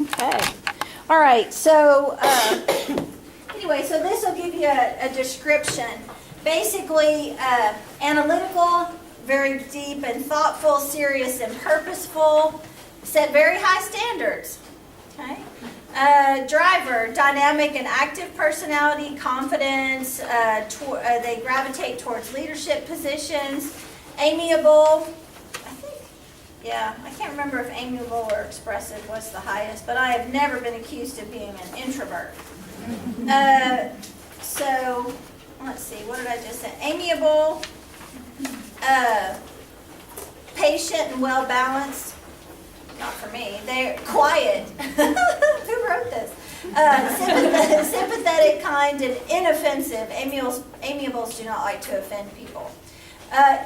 Okay. All right. So anyway, so this will give you a description. Basically, analytical, very deep and thoughtful, serious and purposeful, set very high standards. Okay. Driver, dynamic and active personality, confidence, they gravitate towards leadership positions, amiable, I can't remember if amiable or expressive was the highest, but I have never been accused of being an introvert. So, let's see, what did I just say? Amiable, patient and well-balanced. Not for me. They're quiet. Who wrote this? Sympathetic, kind, and inoffensive. Amiables do not like to offend people.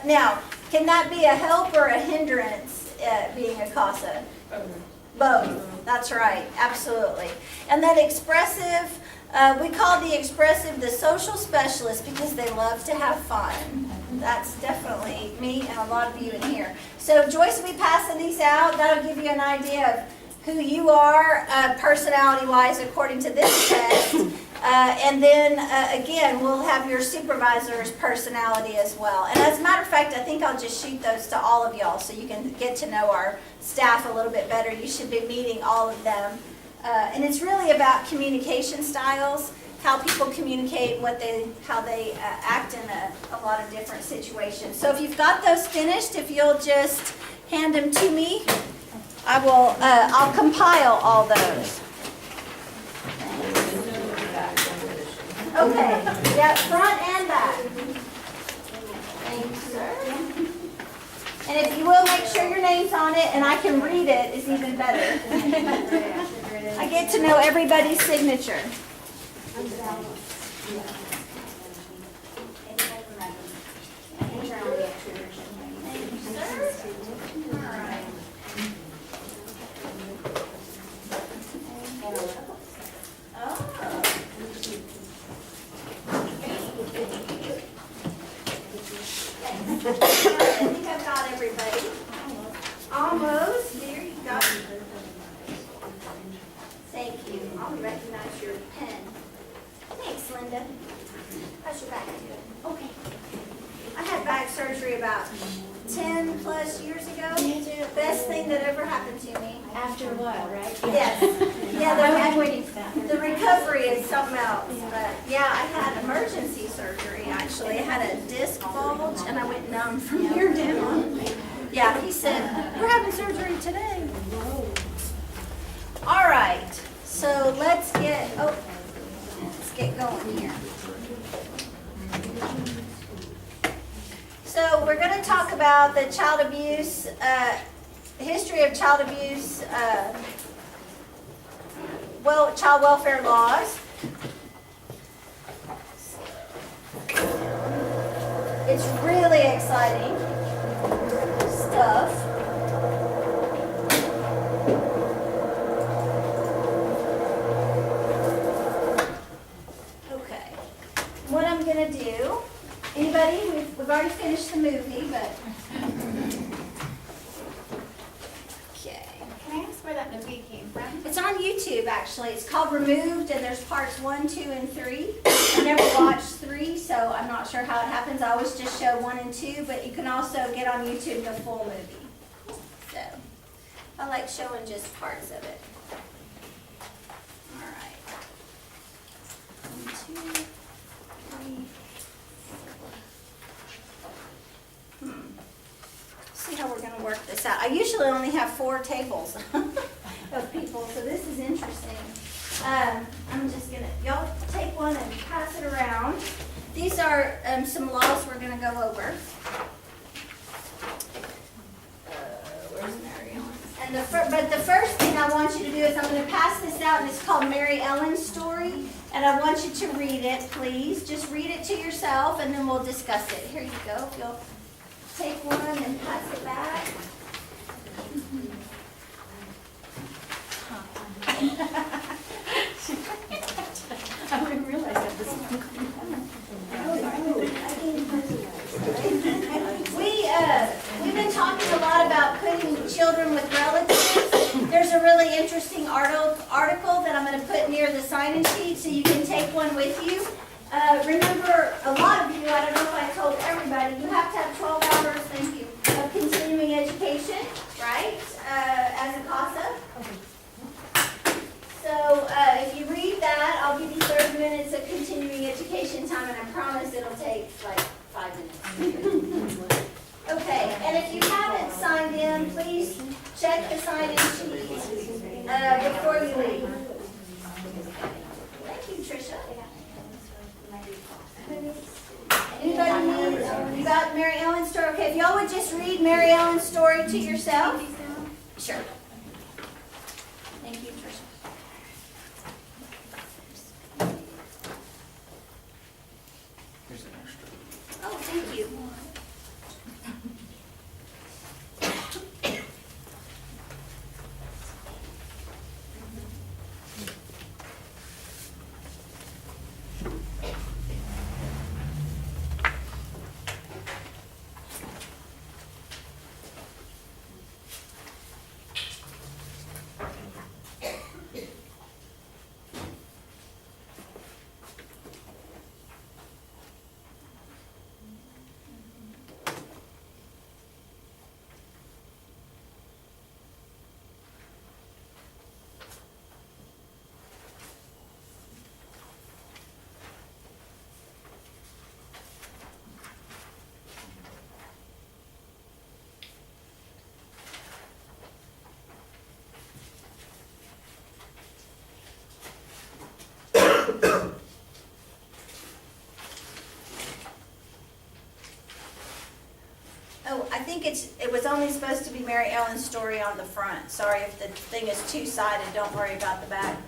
Now, can that be a help or a hindrance, being a CASA? Both. That's right. Absolutely. And then expressive, we call the expressive the social specialist because they love to have fun. That's definitely me and a lot of you in here. So Joyce will be passing these out. That'll give you an idea of who you are personality-wise according to this test. And then, again, we'll have your supervisor's personality as well. And as a matter of fact, I think I'll just shoot those to all of y'all so you can get to know our staff a little bit better. You should be meeting all of them. And it's really about communication styles, how people communicate, how they act in a lot of different situations. So if you've got those finished, if you'll just hand them to me, I'll compile all those. Okay, yeah, front and back. Thank you, sir. And if you will, make sure your name's on it and I can read it, is even better. I get to know everybody's signature. I think I've got everybody. Almost. There you go. Thank you. I'll recognize your pen. Thanks, Linda. How's your back doing? Okay. I had back surgery about 10 plus years ago. Best thing that ever happened to me. After a while, right? Yes. Yeah, I'm waiting for that. the recovery is something else. But yeah, I had emergency surgery actually. I had a disc bulge and I went numb from here down. Yeah, he said, we're having surgery today. All right, so let's get going here. So we're going to talk about the child abuse, history of child abuse, child welfare laws. It's really exciting stuff. Okay, what I'm going to do, anybody? We've already finished the movie, but... Okay. Can I ask where that movie came from? It's on YouTube, actually. It's called Removed, and there's parts 1, 2, and 3. I never watched 3, so I'm not sure how it happens. I always just show 1 and 2, but you can also get on YouTube the full movie. So, I like showing just parts of it. All right. 1, 2, 3. See how we're going to work this out. I usually only have 4 tables of people, so this is interesting. I'm just going to, y'all take one and pass it around. These are some laws we're going to go over. Where's Mary Ellen? And but the first thing I want you to do is I'm going to pass this out, and it's called Mary Ellen's Story, and I want you to read it, please. Just read it to yourself, and then we'll discuss it. Here you go. If you'll take one and pass it back. I didn't realize that this was We've been talking a lot about putting children with relatives. There's a really interesting article that I'm going to put near the sign-in sheet so you can take one with you. Remember, a lot of you, I don't know if I told everybody, you have to have 12 hours, thank you, of continuing education, right, as a CASA. So if you read that, I'll give you 30 minutes of continuing education time, and I promise it'll take like 5 minutes. Okay, and if you haven't signed in, please check the sign-in sheet before you leave. Thank you, Tricia. Anybody need, you got Mary Ellen's story? Okay, if y'all would just read Mary Ellen's story to yourself. Sure. Thank you, Tricia. Here's an extra. Oh, thank you. Oh, I think it was only supposed to be Mary Ellen's story on the front. Sorry if the thing is two-sided, don't worry about the back.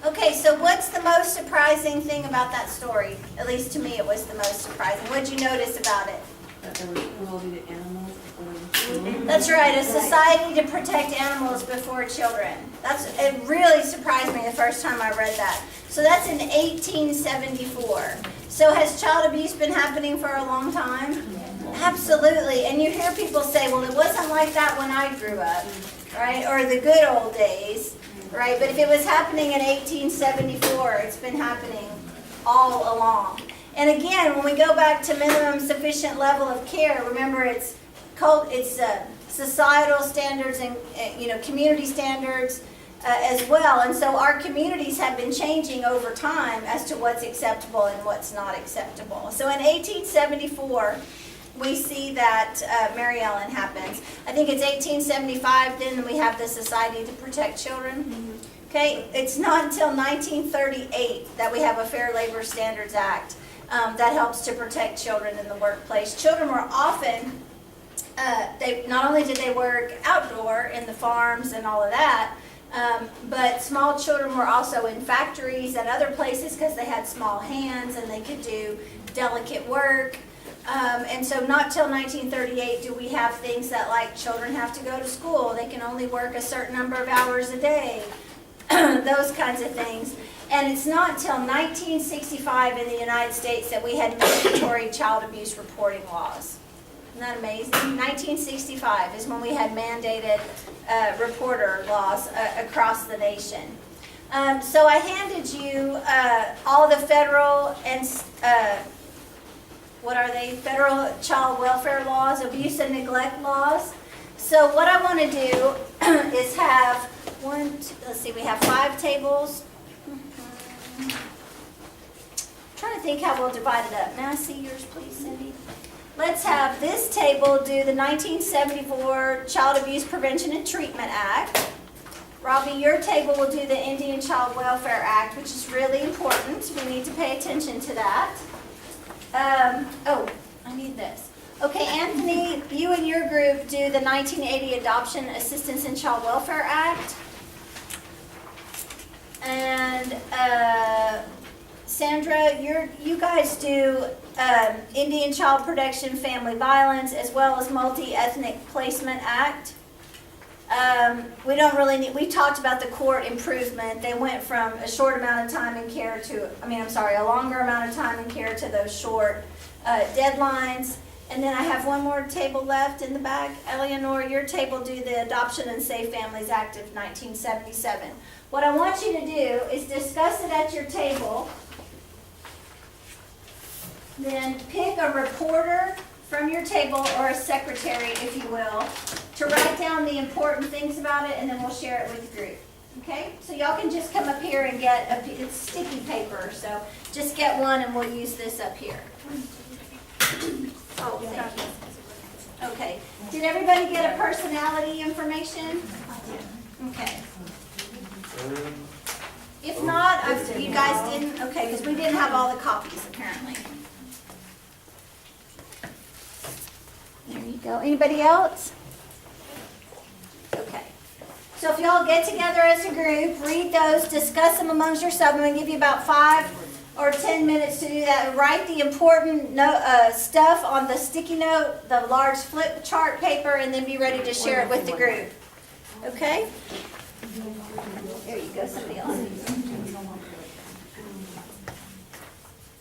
Okay, so what's the most surprising thing about that story? At least to me, it was the most surprising. What'd you notice about it? That there was cruelty to animals before. That's right, a society to protect animals before children. It really surprised me the first time I read that. So that's in 1874. So has child abuse been happening for a long time? Absolutely. And you hear people say, well, it wasn't like that when I grew up, right? Or the good old days, right? But if it was happening in 1874, it's been happening all along. And again, when we go back to minimum sufficient level of care, remember it's societal standards and community standards as well. And so our communities have been changing over time as to what's acceptable and what's not acceptable. So in 1874, we see that Mary Ellen happens. I think it's 1875, then we have the Society to Protect Children. Okay, it's not until 1938 that we have a Fair Labor Standards Act that helps to protect children in the workplace. Children were often, not only did they work outdoor in the farms and all of that, but small children were also in factories and other places because they had small hands and they could do delicate work. And so not till 1938 do we have things that like children have to go to school. They can only work a certain number of hours a day, those kinds of things. And it's not until 1965 in the United States that we had mandatory child abuse reporting laws. Isn't that amazing? 1965 is when we had mandated reporter laws across the nation. So I handed you all the federal and what are they? Federal child welfare laws, abuse and neglect laws. So what I want to do is have we have 5 tables. Trying to think how we'll divide it up. May I see yours, please, Cindy? Let's have this table do the 1974 Child Abuse Prevention and Treatment Act. Robbie, your table will do the Indian Child Welfare Act, which is really important. We need to pay attention to that. Oh, I need this. Okay, Anthony, you and your group do the 1980 Adoption Assistance and Child Welfare Act. And Sandra, you guys do Indian Child Protection, Family Violence, as well as Multi-Ethnic Placement Act. We don't really need, we talked about the court improvement. They went from a short amount of time in care to, a longer amount of time in care to those short deadlines. And then I have one more table left in the back. Eleanor, your table do the Adoption and Safe Families Act of 1977. What I want you to do is discuss it at your table. Then pick a reporter from your table or a secretary, if you will, to write down the important things about it, and then we'll share it with the group. Okay? So y'all can just come up here and get it's sticky paper, so just get one and we'll use this up here. Oh, thank you. Okay. Did everybody get a personality information? Okay. If not, you guys didn't, okay, because we didn't have all the copies apparently. There you go. Anybody else? Okay. So if y'all get together as a group, read those, discuss them amongst yourselves. I'm going to give you about 5 or 10 minutes to do that. Write the important stuff on the sticky note, the large flip chart paper, and then be ready to share it with the group. Okay? There you go. Somebody else.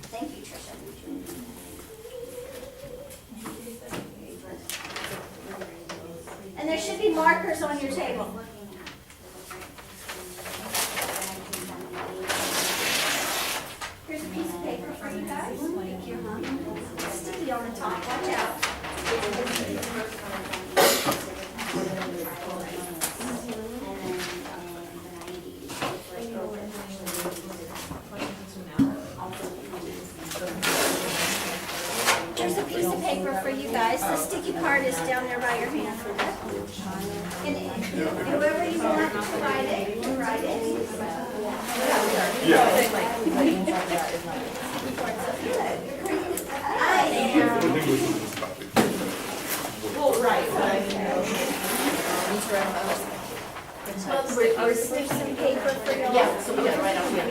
Thank you, Tricia. And there should be markers on your table. Here's a piece of paper for you guys. Sticky on the top, watch out. There's a piece of paper for you guys. The sticky part is down there by your hand. And whoever you want to write it, you write it. I am. Well, right. Or slip some paper for your. Yeah, so we got it right out here.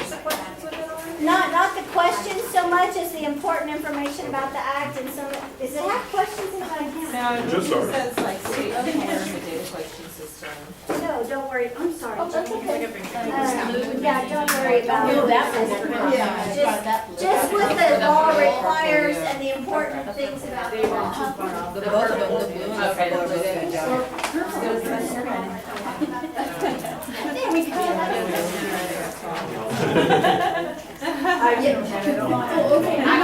Not the questions so much as the important information about the act and some, does it have questions in it? No, Just it started. says like state of care, the data collection system. No, don't worry, I'm sorry. Oh, that's okay. Yeah, don't worry about it. Yeah. Just what the law requires and the important things about the law. The both of them, the blue and the Okay, purple, that's both good job. There we go. Okay. I'm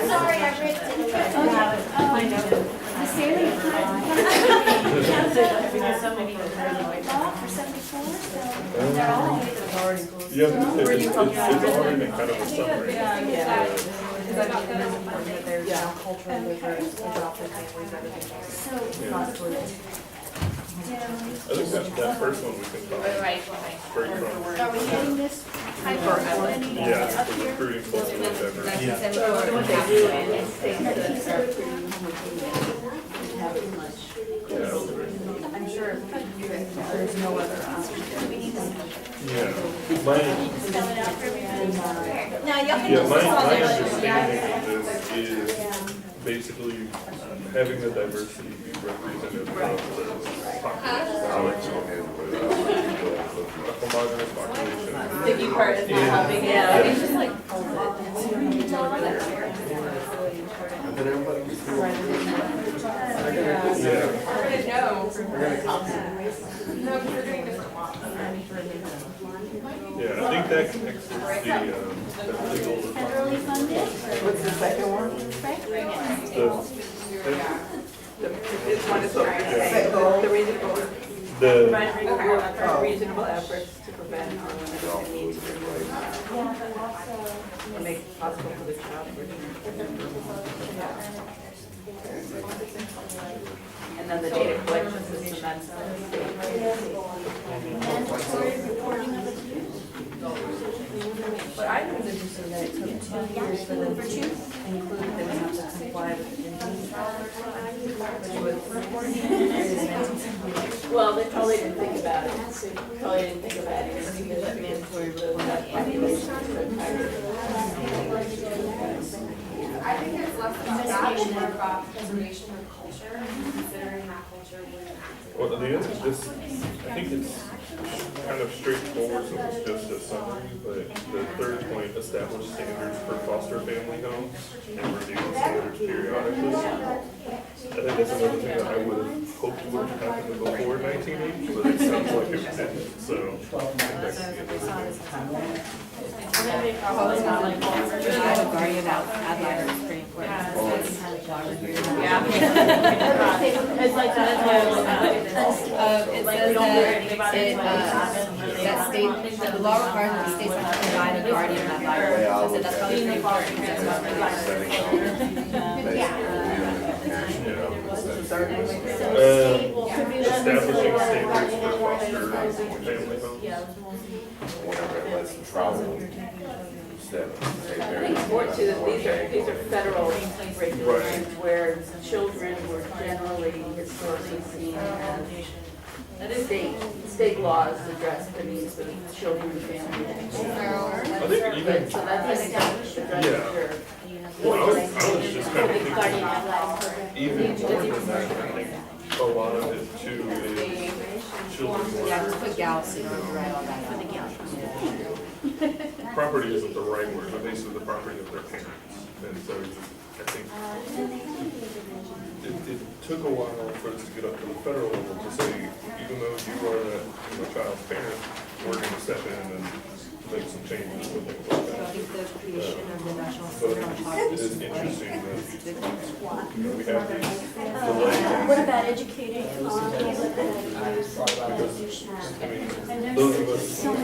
sorry, I ripped it. The salient Because so many of them for 74, so they're all. Yeah, it's already been kind of a summary. Because I thought that was important that there's now cultural diverse adopted families, everything. I think that first one we can talk Right. straight from. Are we getting this type of any Yeah, up the here? recruiting culture, whatever. I'm sure there's no other option. Yeah. Mine, Spell it out for everybody. Now, y'all can yeah, just. my understanding of this is basically having the diversity be representative of the population. A homogeneous population. Sticky part is not helping. Yeah. It's just like. Yeah. No, because we're doing different laws. Yeah, I think that connects with the legal. Federally funded? What's the second one? This one is the reasonable, reasonable efforts to prevent harm and needs to and make it possible for the child. And then the data collection system, that's. Mandatory reporting of abuse. But I think it's interesting that it took 2 years for them to include that we have to comply with the Indian which was reporting. Well, they probably didn't think about it. They probably didn't think about it. I think that mandatory reporting. I think it's less about that and more about preservation of culture and considering that culture when active. Well, the other, this, I think it's kind of straightforward, so it's just a summary, but the third point, establish standards for foster family homes and review the standards periodically. I think that's another thing that I would have hoped would have happened before 1980, but it sounds like it didn't, so I think that could be another thing. Probably not like, I have a guardian ad library is pretty important. Yeah. It's like that. It says that state, the law requires that the states have to provide a guardian ad library. So I said that's probably pretty important, because Establishing standards for foster family homes. Whatever it lets them travel. I think it's more to that these are federal regulations where children were generally historically seen as state laws address the needs of children and families. I think even, So that's an example yeah. Well, I was just kind of thinking, even more than that, I think a lot of it too is children Yeah, just were, put gals, so you don't have to write all that out. property isn't the right word, but basically the property of their parents. And so I think it took a while for us to get up to the federal level to say, even though you are that child's parent, we're going to step in and make some changes and things like I that. think the creation of the National But Center on it Poverty is interesting that, we have these What delays. about educating on abuse? I mean, those of us that are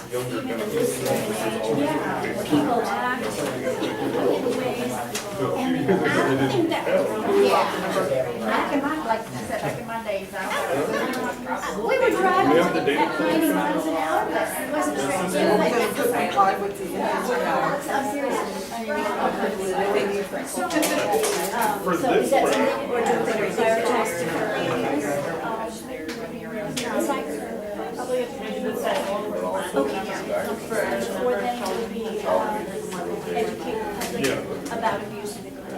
younger kind of, this is all we do. People act in ways. I think that, Back in my, like I said, back in my days, we were driving We have the data at 90 miles an hour, but it wasn't straight. comply with the I'm serious. for So this is that something round, we're doing to prioritize to Probably if maybe the set. for them to be educated yeah, about abuse and neglect?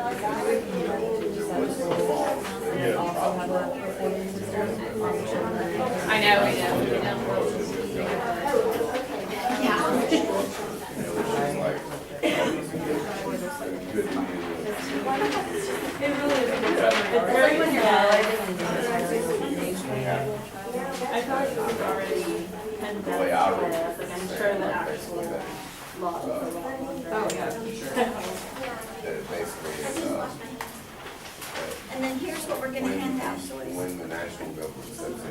I know, I know. It really is. It's very when you're I thought it was already kind of like I'm sure the actual law. Oh, yeah. Basically, And then here's what we're gonna hand out, so it's. when the national government steps in.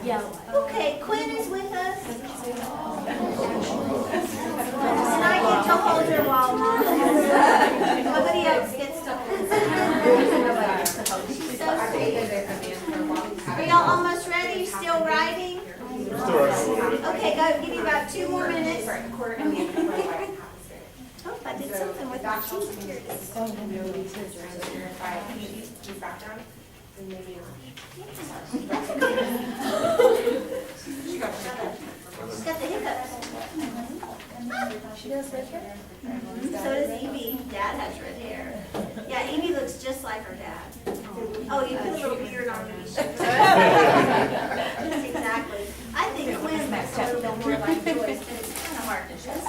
Yeah. Okay, Quinn is with us. And I get to hold her while nobody else gets to hold her. She's so sweet. Are y'all almost ready? Still writing? still right a little bit. Okay, go, give you about 2 more minutes. Oh, I did something with my teeth. Here it is. She's got the hiccups. She does red hair? So does Evie. Dad has red hair. Yeah, Evie looks just like her dad. Oh, you put a little beard on me. Exactly. I think Quinn looks a little more like Joyce, but it's kind of hard to tell.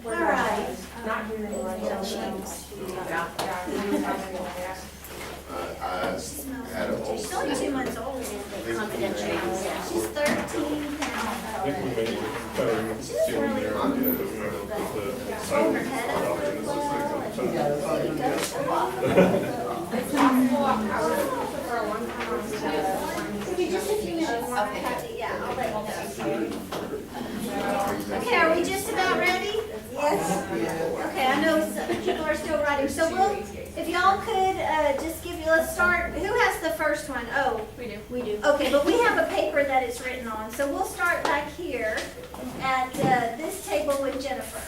All right. I had a whole. She's only 2 months old. She's 13 I pounds. think we made kind of feeling there, but we It's possible, I would prefer a one-time on the Give me just a few minutes. Okay. Yeah, I'll let you know. Okay, are we just about ready? Yes? Okay, I know people are still writing, so we'll, if y'all could, just give you, let's start, who has the first one? Oh. We do. We do. Okay, but we have a paper that it's written on, so we'll start back here at, this table with Jennifer.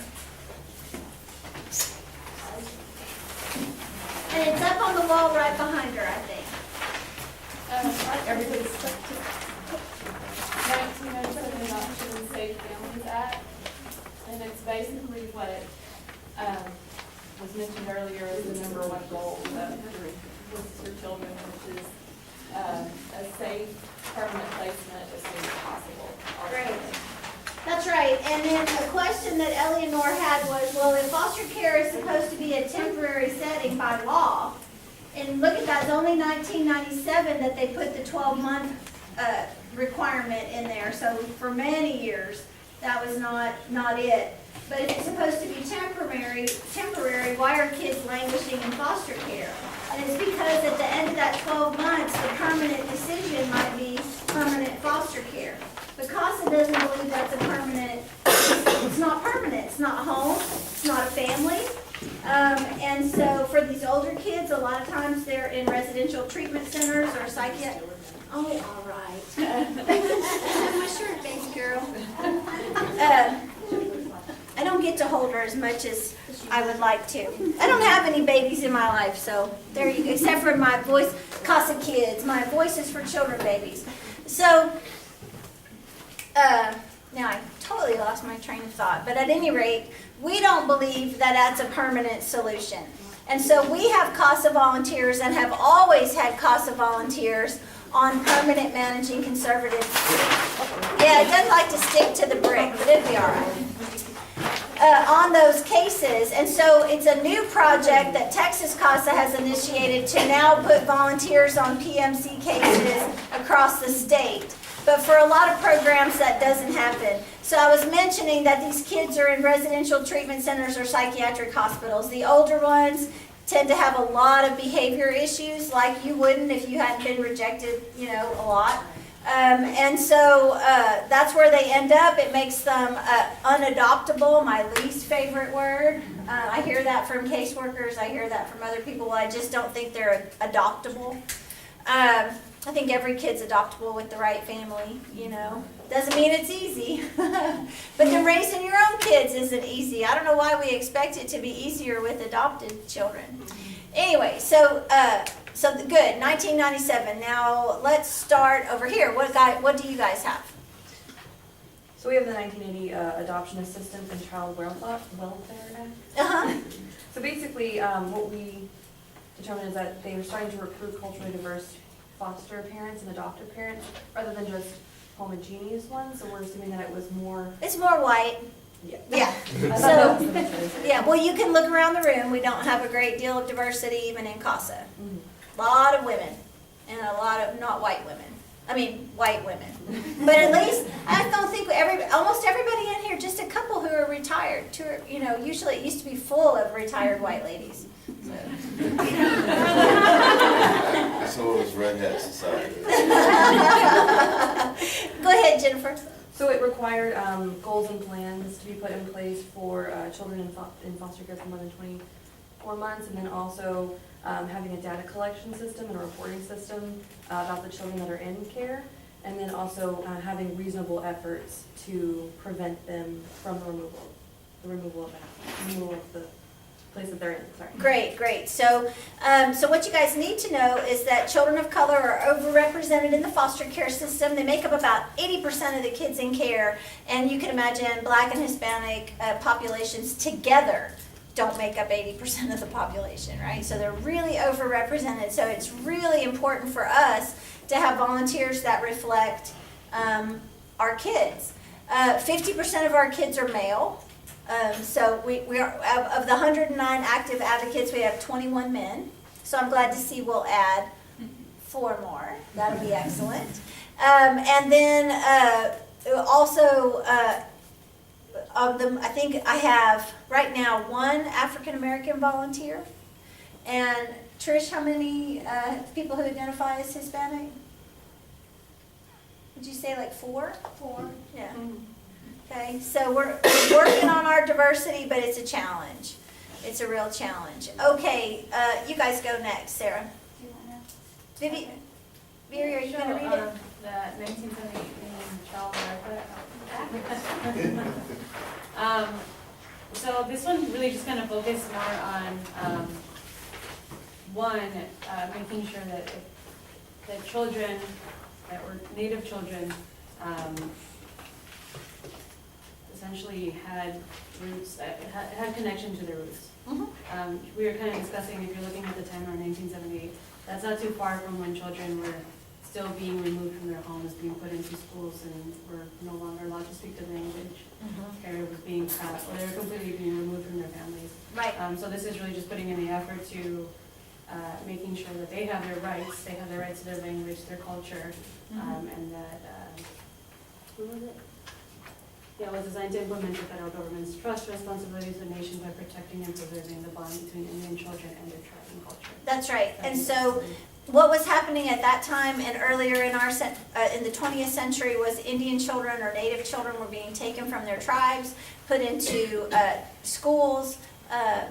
And it's up on the wall right behind her, I think. Everybody's stuck to 1907 Adoption and Safe Families Act. And it's basically what was mentioned earlier as the number one goal for children, which is a safe, permanent placement as soon as possible. Great. That's right. And then a question that Eleanor had was, well, if foster care is supposed to be a temporary setting by law, and look at that, it's only 1997 that they put the 12-month requirement in there. So for many years, that was not it. But if it's supposed to be temporary, why are kids languishing in foster care? And it's because at the end of that 12 months, the permanent decision might be permanent foster care. But CASA doesn't believe that's a permanent, it's not permanent, it's not home, it's not a family. And so for these older kids, a lot of times they're in residential treatment centers or psychiatric. Oh, all right. My shirt, baby girl. I don't get to hold her as much as I would like to. I don't have any babies in my life, so there you go. Except for my voice, CASA kids. My voice is for children babies. So, now I totally lost my train of thought. But at any rate, we don't believe that that's a permanent solution. And so we have CASA volunteers and have always had CASA volunteers on permanent managing conservative. Yeah, it doesn't like to stick to the brick, but it'll be all right. On those cases. And so it's a new project that Texas CASA has initiated to now put volunteers on PMC cases across the state. But for a lot of programs, that doesn't happen. So I was mentioning that these kids are in residential treatment centers or psychiatric hospitals. The older ones tend to have a lot of behavior issues, like you wouldn't if you hadn't been rejected, a lot. And so that's where they end up. It makes them unadoptable, my least favorite word. I hear that from caseworkers. I hear that from other people. I just don't think they're adoptable. I think every kid's adoptable with the right family, Doesn't mean it's easy. But then raising your own kids isn't easy. I don't know why we expect it to be easier with adopted children. Anyway, so good, 1997. Now let's start over here. What do you guys have? So we have the 1980 Adoption Assistance and Child Welfare Act. Uh-huh. So basically, what we determined is that they were starting to recruit culturally diverse foster parents and adoptive parents rather than just homogeneous ones. So we're assuming that it was more. It's more white. Yeah. Yeah. So yeah. Well, you can look around the room. We don't have a great deal of diversity even in CASA. Mm-hmm. A lot of women and a lot of not white women. I mean, white women. But at least I don't think almost everybody in here, just a couple who are retired. Usually it used to be full of retired white ladies. So it was Red Hat Society. Go ahead, Jennifer. So it required goals and plans to be put in place for children in foster care for more than 24 months, and then also having a data collection system and a reporting system about the children that are in care, and then also having reasonable efforts to prevent them from the removal of the place that they're in. Sorry. Great. So what you guys need to know is that children of color are overrepresented in the foster care system. They make up about 80% of the kids in care, and you can imagine Black and Hispanic populations together don't make up 80% of the population, right? So they're really overrepresented. So it's really important for us to have volunteers that reflect our kids. 50% of our kids are male. So we are, of the 109 active advocates, we have 21 men. So I'm glad to see we'll add 4 more. That'll be excellent. And then also, of them, I think I have right now 1 African American volunteer, and Trish, how many people who identify as Hispanic? Would you say like 4? 4. Yeah. Okay, so we're working on our diversity, but it's a challenge. It's a real challenge. Okay, you guys go next, Sarah. Vivi, are you gonna read it? The 1978 Child Welfare Act. So this one really just kind of focused more on, making sure that children, that were Native children, essentially had roots, had connection to their roots. We were kind of discussing, if you're looking at the timeline, 1978, that's not too far from when children were still being removed from their homes, being put into schools, and were no longer allowed to speak the language, or was being cut, or they were completely being removed from their families. Right. So this is really just putting in the effort to making sure that they have their rights to their language, their culture, and that, who was it? Yeah, it was designed to implement the federal government's trust responsibilities of the nation by protecting and preserving the bond between Indian children and their tribe and culture. That's right. And so what was happening at that time and earlier in our in the 20th century was Indian children or Native children were being taken from their tribes, put into schools,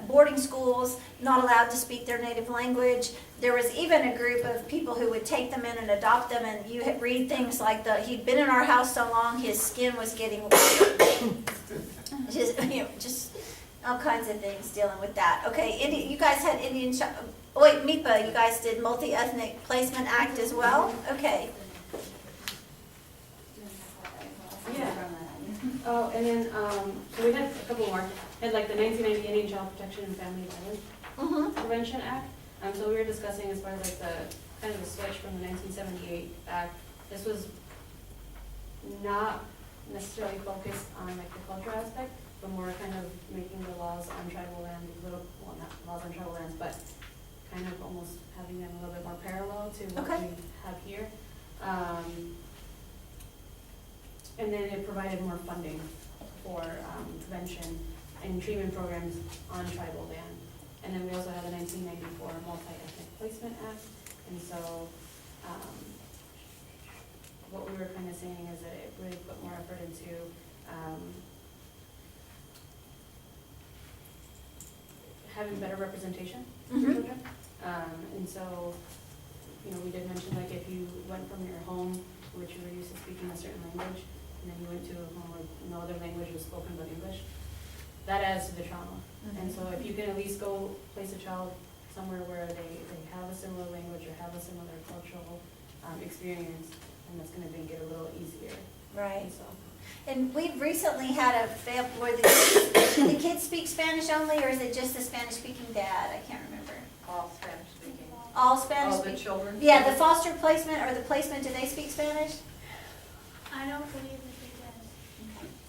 boarding schools, not allowed to speak their native language. There was even a group of people who would take them in and adopt them, and you read things like he'd been in our house so long his skin was getting just all kinds of things dealing with that. Okay, you guys had MIPA, you guys did Multi-Ethnic Placement Act as well? Okay. Yeah. Oh, and then, so we had a couple more. We had like the 1990 Indian Child Protection and Family Violence Prevention Act. So we were discussing as far as like the kind of the switch from the 1978 Act. This was not necessarily focused on like the cultural aspect, but more kind of making the laws on tribal land not laws on tribal lands, but kind of almost having them a little bit more parallel to what we have here. And then it provided more funding for prevention and treatment programs on tribal land. And then we also have the 1994 Multi-Ethnic Placement Act. And so what we were kind of saying is that it really put more effort into having better representation for children. And so, we did mention like if you went from your home, which you were used to speaking a certain language, and then you went to a home where no other language was spoken but English, that adds to the trauma. And so if you can at least go place a child somewhere where they have a similar language or have a similar cultural experience, then that's gonna make it a little easier. Right. And so, And we've recently had a fail where the kids speak Spanish only, or is it just the Spanish-speaking dad? I can't remember. All Spanish speaking. All Spanish All the speaking? children? Yeah, the foster placement or the placement, do they speak Spanish? I don't believe that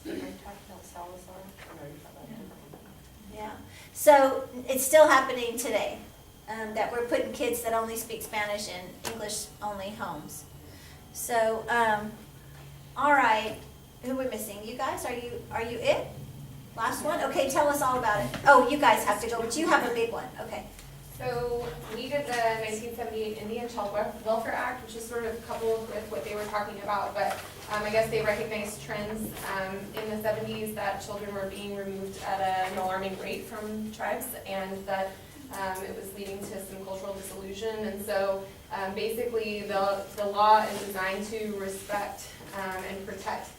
they Are you talking about Salazar? Or are you talking about Yeah. So it's still happening today, that we're putting kids that only speak Spanish in English-only homes. So, all right, who are we missing? You guys, are you it? Last one? Okay, tell us all about it. Oh, you guys have to go, but you have a big one, okay. So we did the 1978 Indian Child Welfare Act, which is sort of coupled with what they were talking about, but I guess they recognized trends in the 70s that children were being removed at an alarming rate from tribes, and that it was leading to some cultural disillusion. And so basically the law is designed to respect and protect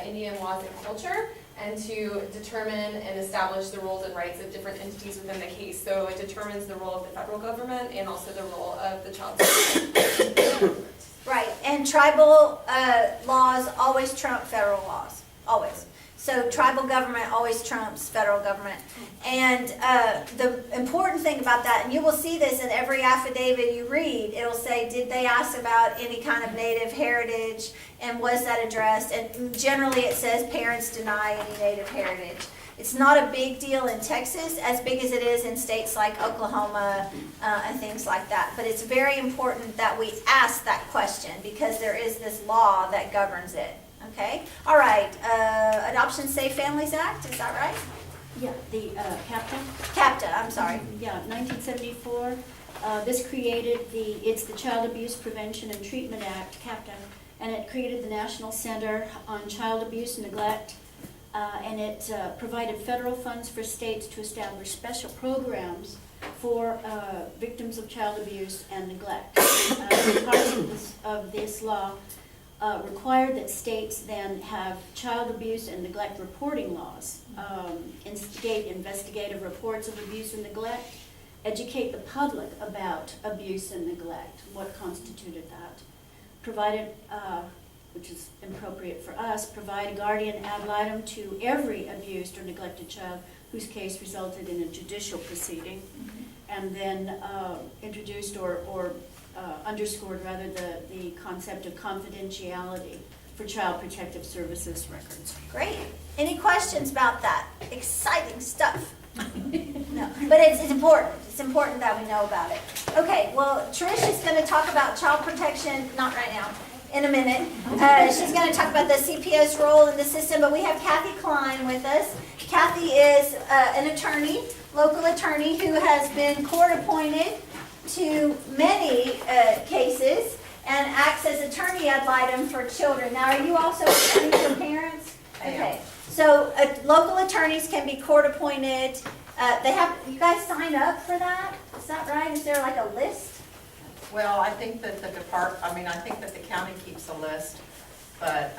Indian laws and culture, and to determine and establish the roles and rights of different entities within the case. So it determines the role of the federal government and also the role of the child support. Right, and tribal laws always trump federal laws, always. So tribal government always trumps federal government. And the important thing about that, and you will see this in every affidavit you read, it'll say, did they ask about any kind of native heritage, and was that addressed? And generally it says parents deny any native heritage. It's not a big deal in Texas, as big as it is in states like Oklahoma and things like that. But it's very important that we ask that question, because there is this law that governs it. Okay, all right, Adoption Safe Families Act, is that right? Yeah, the CAPTA. CAPTA, I'm sorry. Yeah, 1974. This created it's the Child Abuse Prevention and Treatment Act, CAPTA, and it created the National Center on Child Abuse and Neglect, and it provided federal funds for states to establish special programs for victims of child abuse and neglect. Part of this law required that states then have child abuse and neglect reporting laws, instigate investigative reports of abuse and neglect, educate the public about abuse and neglect, what constituted that, provided, which is appropriate for us, provide a guardian ad litem to every abused or neglected child whose case resulted in a judicial proceeding, and then introduced or underscored rather the concept of confidentiality for Child Protective Services records. Great. Any questions about that? Exciting stuff. No, but it's important. It's important that we know about it. Okay, well, Trish is going to talk about child protection, not right now, in a minute. She's going to talk about the CPS role in the system, but we have Kathy Klein with us. Kathy is an attorney, local attorney, who has been court appointed to many cases and acts as attorney ad litem for children. Now, are you also attorney for parents? Okay. So local attorneys can be court appointed. You guys sign up for that? Is that right? Is there like a list? Well, I think that I think that the county keeps a list, but,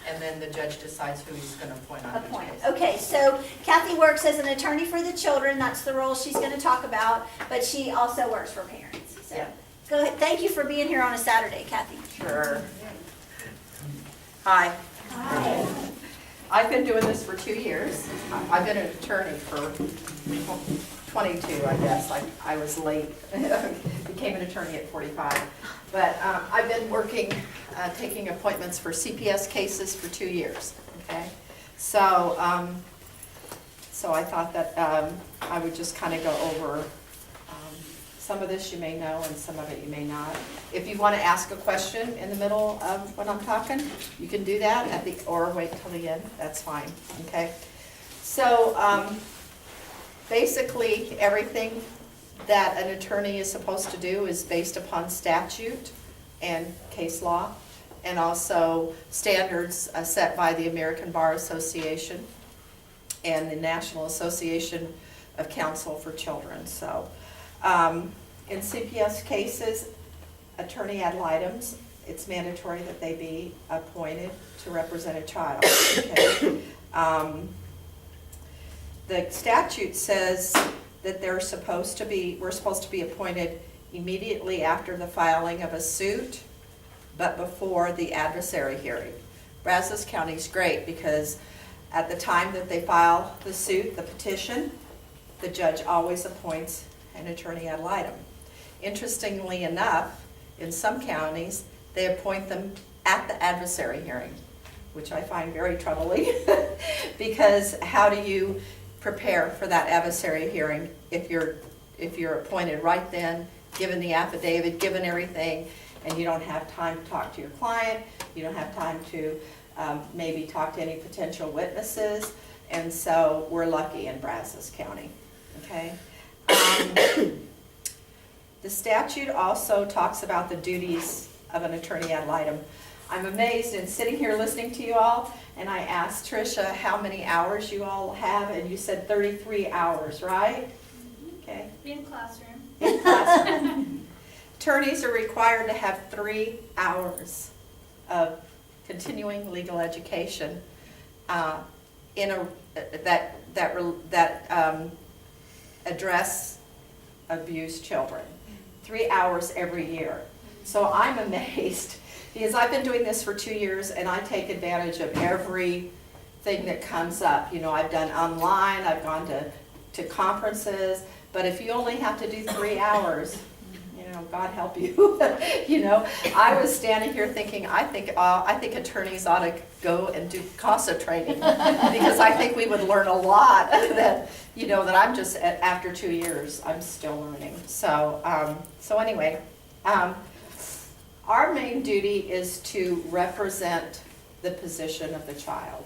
and then the judge decides who he's going to appoint on each case. Okay, so Kathy works as an attorney for the children. That's the role she's going to talk about, but she also works for parents. So Yeah. go ahead. Thank you for being here on a Saturday, Kathy. Sure. Hi. Hi. I've been doing this for 2 years. I've been an attorney for 22, I guess. I was late, became an attorney at 45. But I've been working, taking appointments for CPS cases for 2 years, okay? So, so I thought that I would just kind of go over some of this you may know and some of it you may not. If you want to ask a question in the middle of when I'm talking, you can do that or wait till the end, that's fine, okay? So basically everything that an attorney is supposed to do is based upon statute and case law, and also standards set by the American Bar Association and the National Association of Counsel for Children. So in CPS cases, attorney ad litems, it's mandatory that they be appointed to represent a child. Okay? The statute says that we're supposed to be appointed immediately after the filing of a suit, but before the adversary hearing. Brazos County is great because at the time that they file the suit, the petition, the judge always appoints an attorney ad litem. Interestingly enough, in some counties, they appoint them at the adversary hearing, which I find very troubling because how do you prepare for that adversary hearing if you're appointed right then, given the affidavit, given everything, and you don't have time to talk to your client, you don't have time to maybe talk to any potential witnesses, and so we're lucky in Brazos County, okay? The statute also talks about the duties of an attorney ad litem. I'm amazed in sitting here listening to you all, and I asked Tricia how many hours you all have, and you said 33 hours, right? Okay. In classroom. In classroom. Attorneys are required to have 3 hours of continuing legal education that address abused children. 3 hours every year. So I'm amazed because I've been doing this for 2 years and I take advantage of everything that comes up. You know, I've done online, I've gone to conferences, but if you only have to do 3 hours, you know, God help you. You know, I was standing here thinking, I think attorneys ought to go and do CASA training because I think we would learn a lot that, you know, that I'm just, after 2 years, I'm still learning. So, so anyway, our main duty is to represent the position of the child.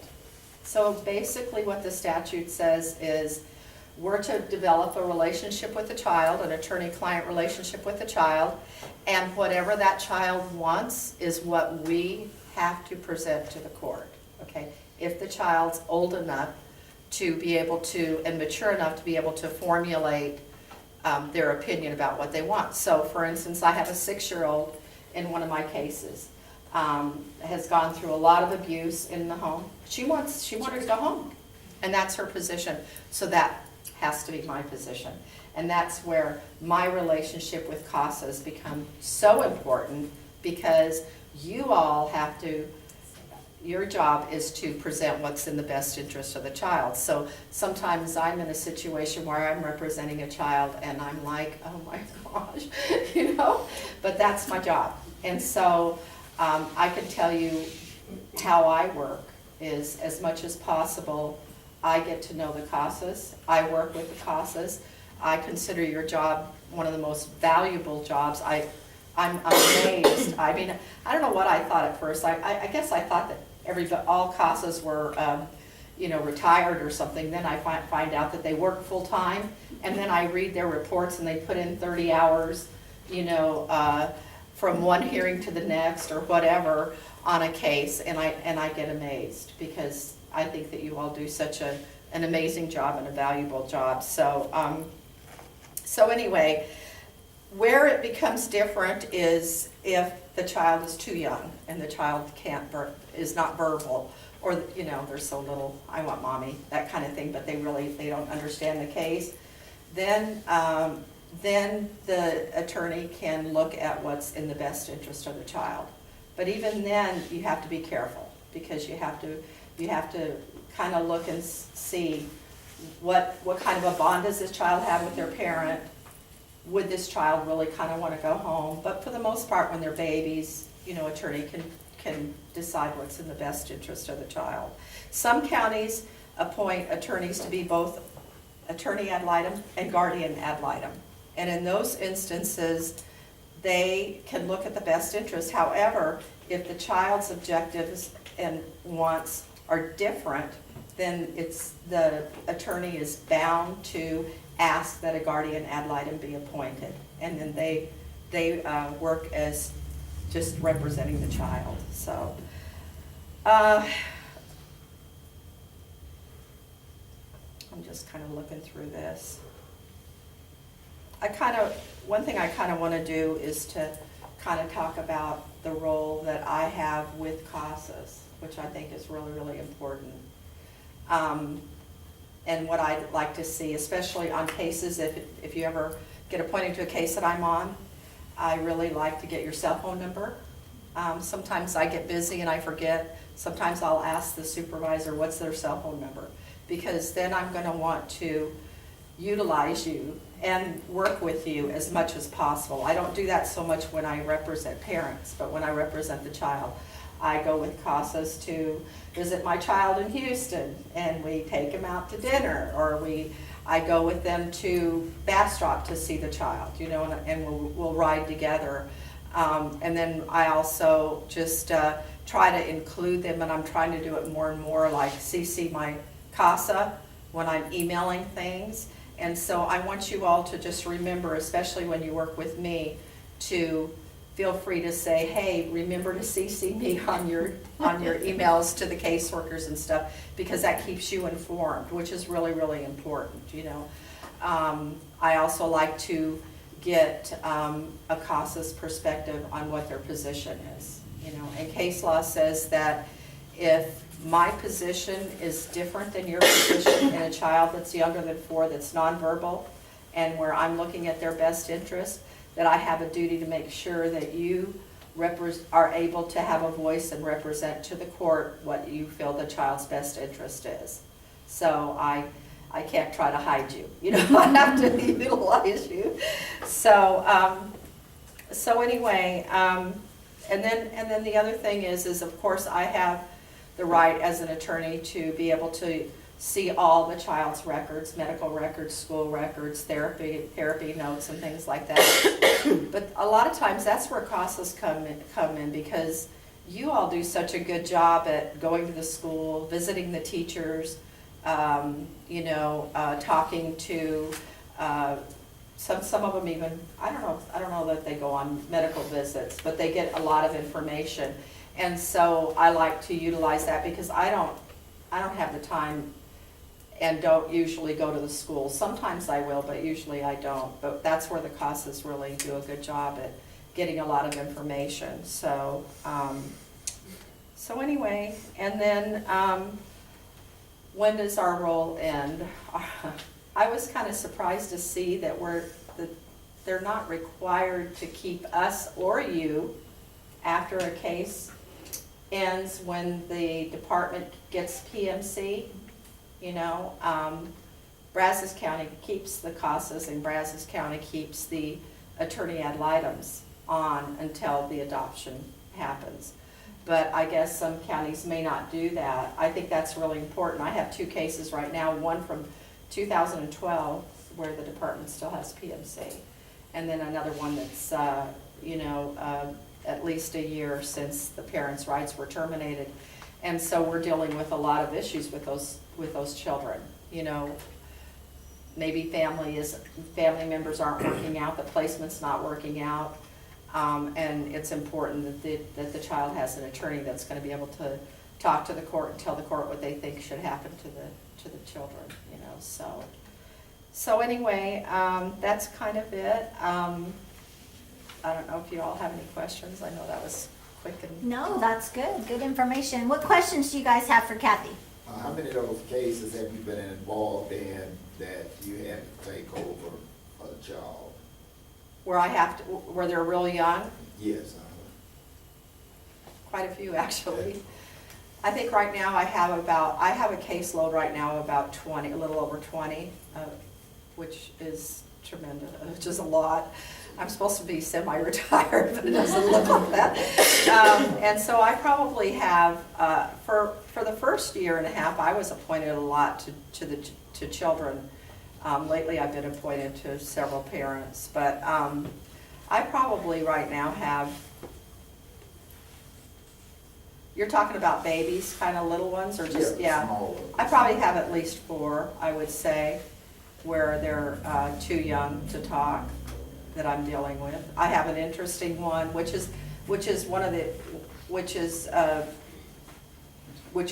So basically what the statute says is we're to develop a relationship with the child, an attorney-client relationship with the child, and whatever that child wants is what we have to present to the court, okay? If the child's old enough to be able to, and mature enough to be able to formulate their opinion about what they want. So for instance, I have a 6-year-old in one of my cases, has gone through a lot of abuse in the home. She wanted to go home, and that's her position. So that has to be my position. And that's where my relationship with CASA has become so important, because you all have to, your job is to present what's in the best interest of the child. So sometimes I'm in a situation where I'm representing a child and I'm like, oh my gosh, you know, but that's my job. And so I can tell you how I work is, as much as possible, I get to know the CASAs. I work with the CASAs. I consider your job one of the most valuable jobs. I'm amazed. I mean, I don't know what I thought at first. I guess I thought that all CASAs were, you know, retired or something. Then I find out that they work full time, and then I read their reports and they put in 30 hours, you know, from one hearing to the next or whatever on a case, and I get amazed, because I think that you all do such an amazing job and a valuable job. So, so anyway, where it becomes different is if the child is too young and the child is not verbal, or, you know, they're so little, I want mommy, that kind of thing, but they don't understand the case. Then the attorney can look at what's in the best interest of the child. But even then, you have to be careful, because you have to kind of look and see what kind of a bond does this child have with their parent. Would this child really kind of want to go home? But for the most part, when they're babies, you know, attorney can decide what's in the best interest of the child. Some counties appoint attorneys to be both attorney ad litem and guardian ad litem. And in those instances, they can look at the best interest. However, if the child's objectives and wants are different, then the attorney is bound to ask that a guardian ad litem be appointed. And then they work as just representing the child. So, I'm just kind of looking through this. One thing I kind of want to do is to kind of talk about the role that I have with CASAs, which I think is really, really important. And what I'd like to see, especially on cases, if you ever get appointed to a case that I'm on, I really like to get your cell phone number. Sometimes I get busy and I forget. Sometimes I'll ask the supervisor what's their cell phone number, because then I'm going to want to utilize you and work with you as much as possible. I don't do that so much when I represent parents, but when I represent the child, I go with CASAs to visit my child in Houston, and we take them out to dinner, or I go with them to Bastrop to see the child, you know, and we'll ride together. And then I also just try to include them, and I'm trying to do it more and more, like CC my CASA when I'm emailing things. And so I want you all to just remember, especially when you work with me, to feel free to say, hey, remember to CC me on your emails to the caseworkers and stuff, because that keeps you informed, which is really, really important, you know. I also like to get a CASA's perspective on what their position is, you know. And case law says that if my position is different than your position in a child that's younger than 4 that's nonverbal, and where I'm looking at their best interest, that I have a duty to make sure that you are able to have a voice and represent to the court what you feel the child's best interest is. So I can't try to hide you, you know, I have to utilize you. So anyway, and then the other thing is of course I have the right as an attorney to be able to see all the child's records, medical records, school records, therapy notes, and things like that. But a lot of times that's where CASAs come in, because you all do such a good job at going to the school, visiting the teachers, talking to, some of them even, I don't know that they go on medical visits, but they get a lot of information. And so I like to utilize that because I don't have the time and don't usually go to the schools. Sometimes I will, but usually I don't. But that's where the CASAs really do a good job at getting a lot of information. So, anyway, and then when does our role end? I was kind of surprised to see that they're not required to keep us or you after a case ends when the department gets PMC. Brazos County keeps the CASAs and Brazos County keeps the attorney ad litems on until the adoption happens. But I guess some counties may not do that. I think that's really important. I have 2 cases right now, one from 2012 where the department still has PMC, and then another one that's at least a year since the parents' rights were terminated. And so we're dealing with a lot of issues with those children. Maybe family members aren't working out, the placement's not working out, and it's important that the child has an attorney that's going to be able to talk to the court and tell the court what they think should happen to the children. So anyway, that's kind of it. I don't know if you all have any questions. I know that was quick and. No, that's good. Good information. What questions do you guys have for Kathy? How many of those cases have you been involved in that you had to take over a child? Where they're real young? Yes. Quite a few, actually. I think right now I have a caseload right now about 20, a little over 20, which is tremendous, which is a lot. I'm supposed to be semi-retired, but it doesn't look like that. And so I probably have, for the first year and a half, I was appointed a lot to children. Lately I've been appointed to several parents, but I probably right now have, you're talking about babies, kind of little ones, or just, yeah. Smaller. I probably have at least 4, I would say, where they're too young to talk, that I'm dealing with. I have an interesting one, which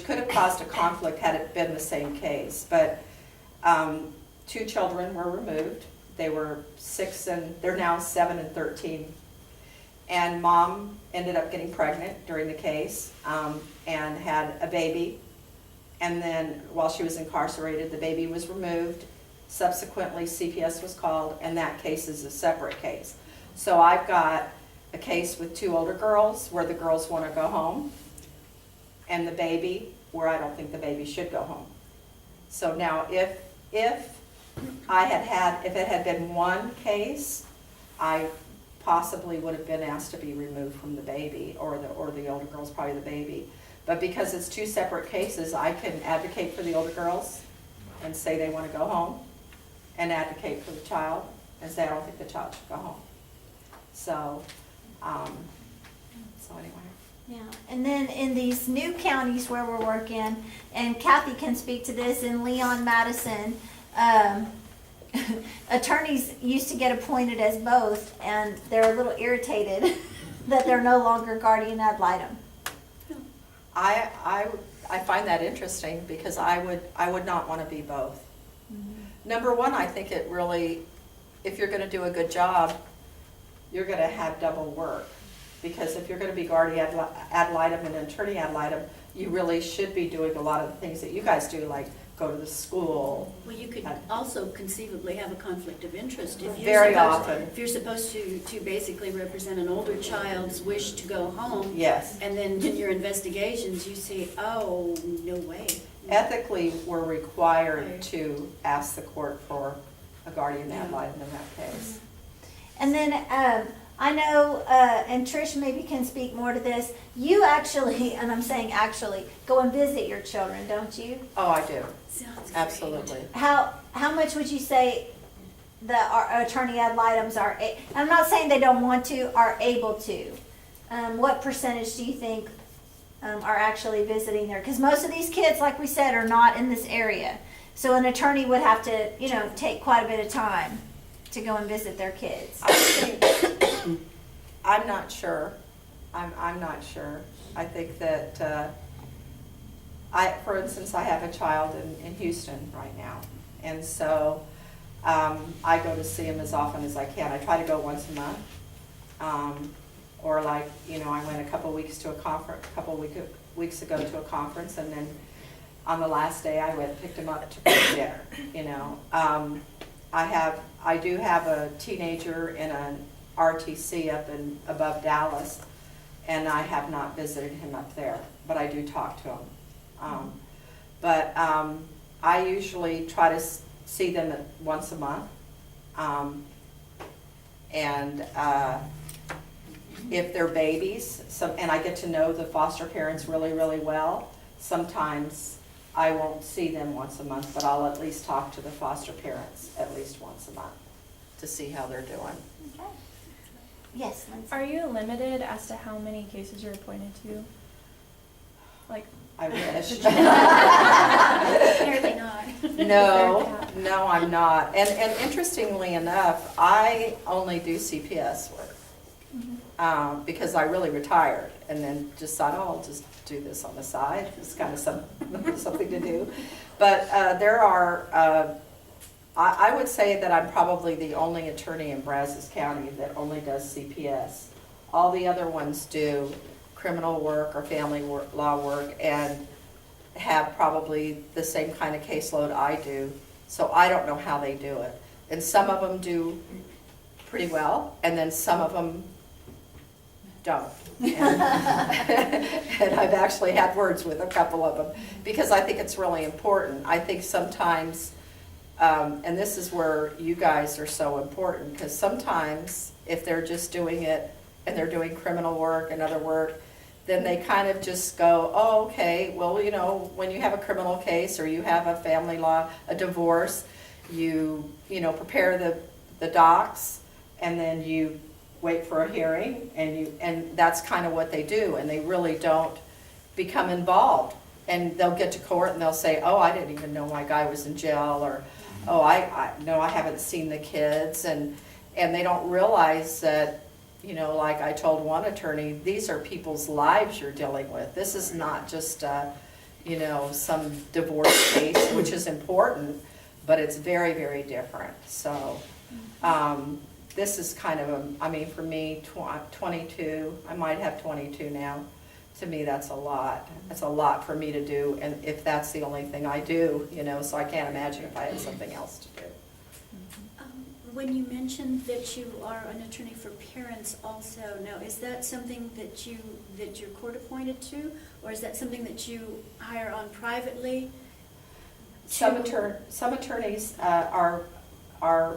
could have caused a conflict had it been the same case. But 2 children were removed. They were 6 and they're now 7 and 13. And mom ended up getting pregnant during the case and had a baby. And then while she was incarcerated, the baby was removed. Subsequently, CPS was called, and that case is a separate case. So I've got a case with 2 older girls where the girls want to go home, and the baby where I don't think the baby should go home. So now if it had been one case, I possibly would have been asked to be removed from the baby, or the older girls, probably the baby. But because it's 2 separate cases, I can advocate for the older girls and say they want to go home, and advocate for the child and say I don't think the child should go home. So anyway. Yeah, and then in these new counties where we're working, and Kathy can speak to this, in Leon, Madison, attorneys used to get appointed as both, and they're a little irritated that they're no longer guardian ad litem. I find that interesting because I would not want to be both. Number one, I think it really, if you're going to do a good job, you're going to have double work. Because if you're going to be guardian ad litem and attorney ad litem, you really should be doing a lot of the things that you guys do, like go to the school. Well, you could also conceivably have a conflict of interest. If you're Very supposed- often. If you're supposed to basically represent an older child's wish to go home. Yes. And then in your investigations, you see, oh, no way. Ethically, we're required to ask the court for a guardian ad litem in that case. And then I know, and Trish maybe can speak more to this, you actually, and I'm saying actually, go and visit your children, don't you? Oh, I do. Sounds great. Absolutely. How much would you say our attorney ad litems are, I'm not saying they don't want to, are able to? What percentage do you think are actually visiting there. Because most of these kids, like we said, are not in this area. So an attorney would have to, take quite a bit of time to go and visit their kids. I think, I'm not sure. I'm not sure. I think that, for instance, I have a child in Houston right now. And so I go to see him as often as I can. I try to go once a month. Or like, I went a couple weeks ago to a conference, and then on the last day I went and picked him up to dinner, I do have a teenager in an RTC up above Dallas, and I have not visited him up there, but I do talk to him. I usually try to see them once a month. If they're babies, and I get to know the foster parents really, really well, sometimes I won't see them once a month, but I'll at least talk to the foster parents at least once a month to see how they're doing. Okay. Yes, Lindsay. Are you limited as to how many cases you're appointed to? Like, I wish. Apparently not. No, I'm not. And interestingly enough, I only do CPS work. Because I really retired and then just thought, I'll just do this on the side. It's kind of something to do. But there are, I would say that I'm probably the only attorney in Brazos County that only does CPS. All the other ones do criminal work or family law work and have probably the same kind of caseload I do. So I don't know how they do it. And some of them do pretty well, and then some of them don't. And I've actually had words with a couple of them because I think it's really important. I think sometimes, and this is where you guys are so important, because sometimes if they're just doing it and they're doing criminal work and other work, then they kind of just go, oh, okay, well, when you have a criminal case or you have a family law, a divorce, you prepare the docs and then you wait for a hearing, and that's kind of what they do, and they really don't become involved. And they'll get to court and they'll say, oh, I didn't even know my guy was in jail, or oh, I haven't seen the kids, and they don't realize that, like I told one attorney, these are people's lives you're dealing with. This is not just some divorce case, which is important, but it's very, very different. So this is kind of for me, 22, I might have 22 now. To me, that's a lot. That's a lot for me to do, and if that's the only thing I do, so I can't imagine if I had something else to do. When you mentioned that you are an attorney for parents also, now is that something that you're court appointed to, or is that something that you hire on privately? Some attorneys are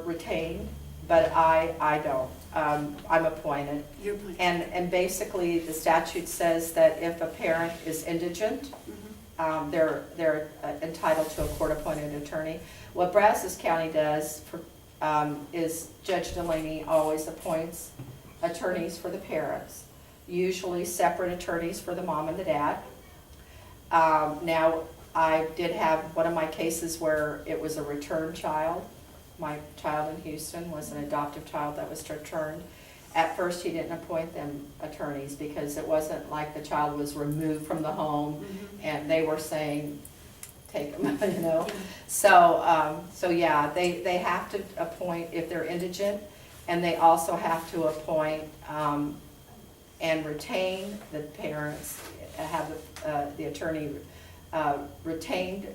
retained, but I don't. I'm appointed. You're appointed. And basically the statute says that if a parent is indigent, they're entitled to a court-appointed attorney. What Brazos County does is Judge Delaney always appoints attorneys for the parents, usually separate attorneys for the mom and the dad. Now, I did have one of my cases where it was a returned child. My child in Houston was an adoptive child that was returned. At first, he didn't appoint them attorneys because it wasn't like the child was removed from the home and they were saying, take them, So yeah, they have to appoint if they're indigent, and they also have to appoint and retain the parents, have the attorney retained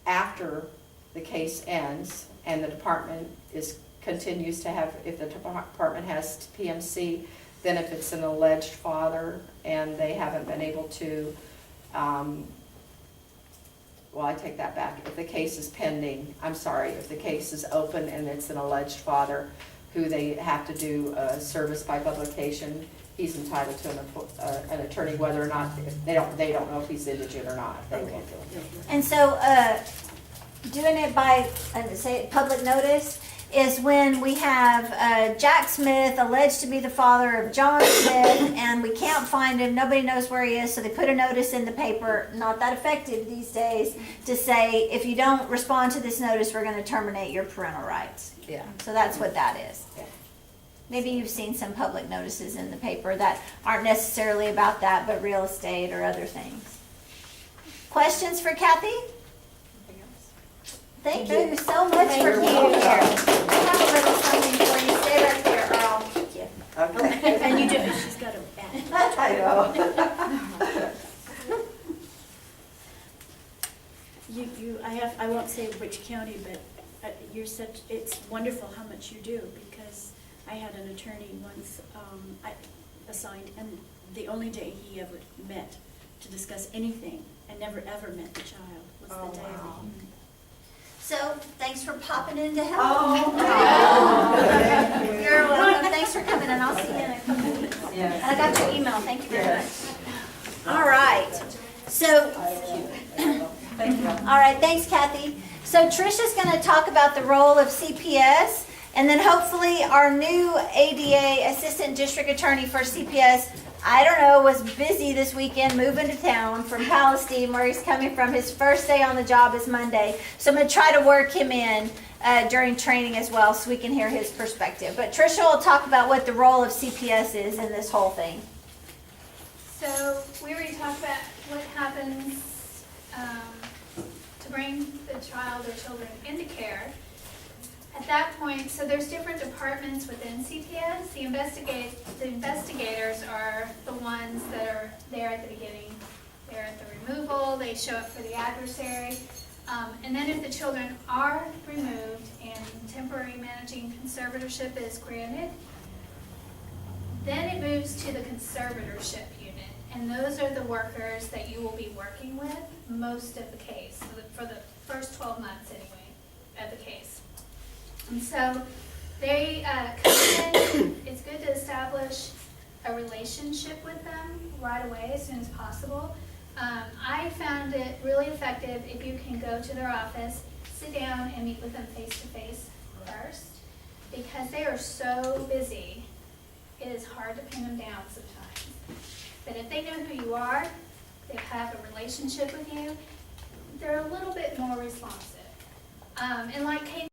after the case ends, and the department continues to have, if the department has PMC, then if it's an alleged father and they haven't been able to, well, I take that back. If the case is pending, if the case is open and it's an alleged father who they have to do a service by publication, he's entitled to an attorney, whether or not, they don't know if he's indigent or not. They won't do it. And so, doing it by, say, public notice is when we have Jack Smith alleged to be the father of John Smith, and we cannot find him, nobody knows where he is, so they put a notice in the paper, not that effective these days, to say, if you don't respond to this notice, we're gonna terminate your parental rights. Yeah. So that's what that is. Yeah. Maybe you've seen some public notices in the paper that aren't necessarily about that, but real estate or other things. Questions for Kathy? Thank you so much for being here. I have a little something for you. Stay right there, or I'll kick you. Okay. And you do, she's got a bat. I know. I won't say which county, but it's wonderful how much you do, because I had an attorney once, assigned, and the only day he ever met to discuss anything, and never ever met the child, was the day of the hearing. So, thanks for popping in to help. Oh. You're welcome. Thanks for coming, and I'll see you in a couple weeks. Yes. And I got your email. Thank you very much. Yes. All right. So, Thank you. all right, thanks, Kathy. So Tricia's going to talk about the role of CPS, and then hopefully our new ADA Assistant District Attorney for CPS, I don't know, was busy this weekend moving to town from Palestine, where he's coming from. His first day on the job is Monday. So I'm going to try to work him in during training as well, so we can hear his perspective. But Tricia will talk about what the role of CPS is in this whole thing. So we already talked about what happens to bring the child or children into care. At that point, so there's different departments within CPS. The investigators are the ones that are there at the beginning. They're at the removal, they show up for the adversary. And then if the children are removed and temporary managing conservatorship is granted, then it moves to the conservatorship unit. And those are the workers that you will be working with most of the case, for the first 12 months anyway, of the case. And so they come in. It's good to establish a relationship with them right away, as soon as possible. I found it really effective if you can go to their office, sit down and meet with them face-to-face first, because they are so busy, it is hard to pin them down sometimes. But if they know who you are, they have a relationship with you, they're a little bit more responsive. And like Kate